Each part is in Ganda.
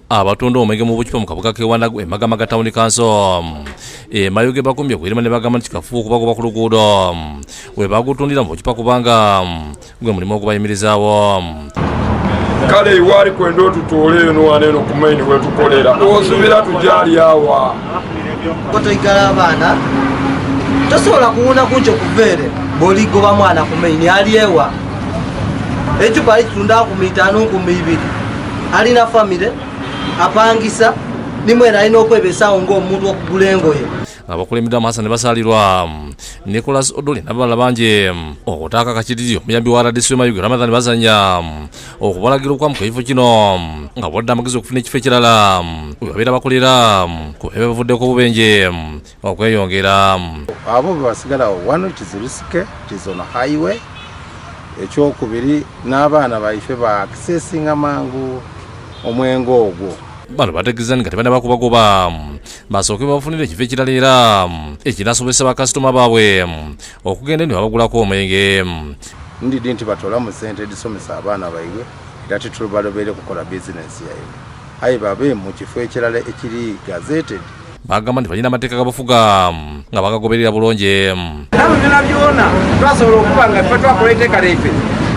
abatunda omwenge mu bucupa mu Kabuga ke Wandago Magamaga Town Council Mayuge bakumbye kwirima ne bagamba nti kikafuuwe okubagoba ku luguudo webagutundira mu bucupa kubanga gwe mulimo okubayimirizaawo. Kale iwali kwenda otutoole eno waneeno ku maini wetukolera osubira tujali awa kotoigala abaana tosobola kuwuna kuncho kuveere boligoba mwana ku maini aliewa ecupa alitunda ku 5 ku 2 alina famire apangisa nimwera alina okwebesaawo ng'omuntu okugula engoye. Abakulembedde amasa ne basalirwa Nicholas Odoli n'abalala bangi okutaaka kakiririo muyambi wa radisi Mayuge Ramadhan bazanya okubalagira okwamuka ekifo kino nga bwadde amagezi okufuna ekifo ekirala webabeera bakolera ku ebavuddeko obubenje okweyongera. Abo basigala wano kizirisike kizono highway ekyokubiri n'abaana baife ba accessinga mangu omwenge ogwo. Bano bategeeza nga tebana bakubagoba basooke bafunire ekifo ekirala era ekinasobozesa bakasitoma baabwe okugenda ne babagulako omwenge. Ndidi nti batoola mu ssente edisomesa abaana baibwe era tetulubalobeere kukola bizinensi yaibwe aye babe mu kifo ekirala ekiri gazeted. Bagamba nti balina amateeka gabafuga nga bagagoberera bulungi. Nabo byonna byonna twasobola okuba nga ffe twakola etteeka lyaffe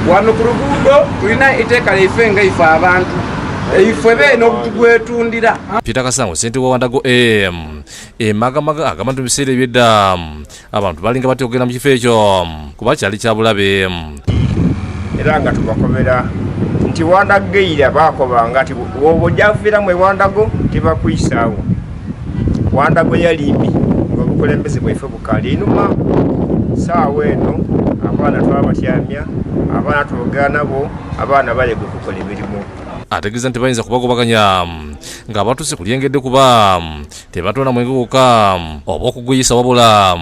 wano ku luguudo tulina etteeka lyaffe nga ife abantu ifebe n'okugwetundira. Peter Kasango ssente wa Wandago Magamaga agamba nti mu biseera ebyedda abantu balinga batya okugenda mu kifo ekyo kuba kyali kya bulabe. era nga tubakomera nti Wandago eira baakobanga nti w'ojja kufiiramu Wandago tebakuyisaawo. Wandago yalimbi ng'obukulembeze bwaife bukali enuma saawa eno abaana twabatyamya abaana twogera nabo abaana balegwe kukola emirimu. Ategeeza nti bayinza kubagobaganya nga batuuse ku lyengedde kuba tebatona mwenge gwokka oba okuguyisa wabula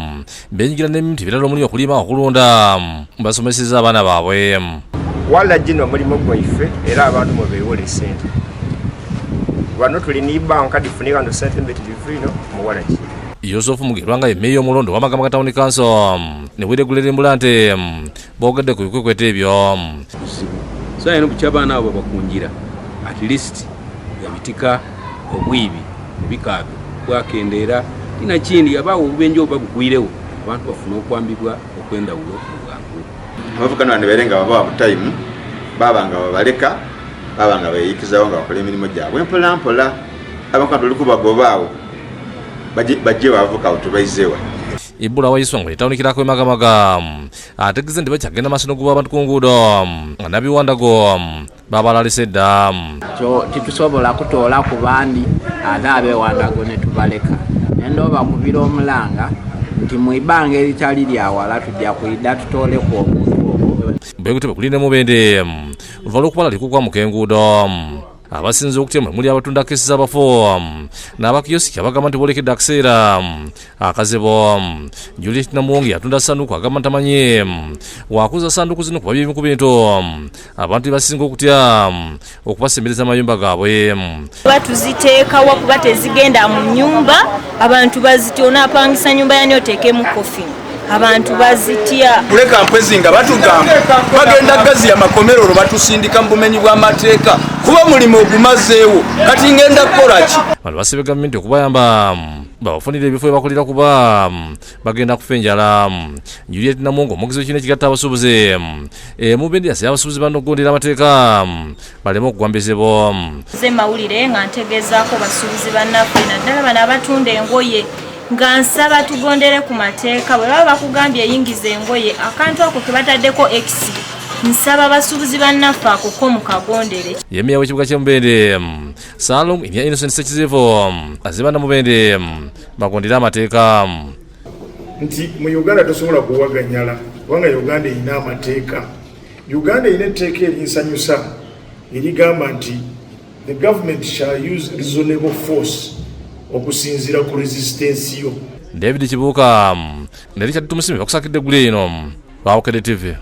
benyigira n'ebintu ebirala omuli okulima okulunda basomeseza abaana baabwe. Wala gino omulimu gwaife era abantu mubeewole ssente. Wano tulina ibbanka difunika ndo sentiment divino muwalaki. Yosefu Mugerwa nga yemeeyo omulondo wa Magamaga Town Council ne weregulira embula nti boogedde ku bikwekweta ebyo. So eno buky'abaana abo bakunjira at least yabitika obwibi ebikaabe bwakendeera tina kindi abaawo obubenje oba bugwirewo abantu bafuna okwambibwa okwendawulo obwangu. Abavugano bano beerenga baba butayimu babanga babaleka babanga beeyikizawo nga bakola emirimu gyabwe mpola mpola abantu olukubagobaawo bajje bavuka otubayizeewa. Ibula wayiswa ngo litawunikirako Magamaga ategeeza nti bakyagenda maaso n'okuba abantu ku nguudo nga nabi Wandago babalalise dda. Titusobola kutoola ku bandi ate abe Wandago ne tubaleka endooba kubira omulanga nti mu ibbanga eritali lyawala tujja kuyidda tutooleko omuntu ogwo. Bwekutyo bekulinde mubende luva lw'okubalalika okwamuka enguudo. Abasinze okutema muli abatunda kesi z'abafo n'abakiyosiki abagamba nti bolekedde akaseera akazebo. Juliet Namuwonge yatunda sanduku agamba ntamanyi wakuza sanduku zino kuba by'ebimu ku bintu abantu basinga okutya okubasembereza amayumba gaabwe. Batuziteekawo kuba tezigenda mu nyumba abantu bazitya onaapangisa nyumba yani oteekemu kofi abantu bazitya. Kuleka mpwezi nga batugamba bagenda gazi ya makomero olwo batusindika mu bumenyi bw'amateeka kuba mulimu ogumazeewo kati ngenda kukola ki. Bano basabye gavumenti okubayamba babafunire ebifo ebakolera kuba bagenda kufa enjala. Juliet Namuwonge omugezi w'ekibiina ekigatta abasuubuzi mubende yasabye abasuubuzi bano okugondera amateeka baleme okugwambizibwa. Nze mawulire nga ntegeezaako basuubuzi bannaffe naddala bano abatunda engoye nga nsaba tugondere ku mateeka bwe baba bakugambye eyingiza engoye akantu ako ke bataddeko X nsaba basuubuzi bannaffe akoko mu kagondere. Yemeya w'ekibuga ky'Emubende Salom Inya Innocent Sekizivo azibanda Mubende bagondera amateeka nti mu Uganda tosobola kuwaganyala kubanga Uganda erina amateeka. Uganda erina etteeka erinsanyusa erigamba nti the government shall use reasonable force okusinziira ku resistance yo. David Kibuuka ne Richard Tumusiime bakusakidde eggulu eno Bukedde TV.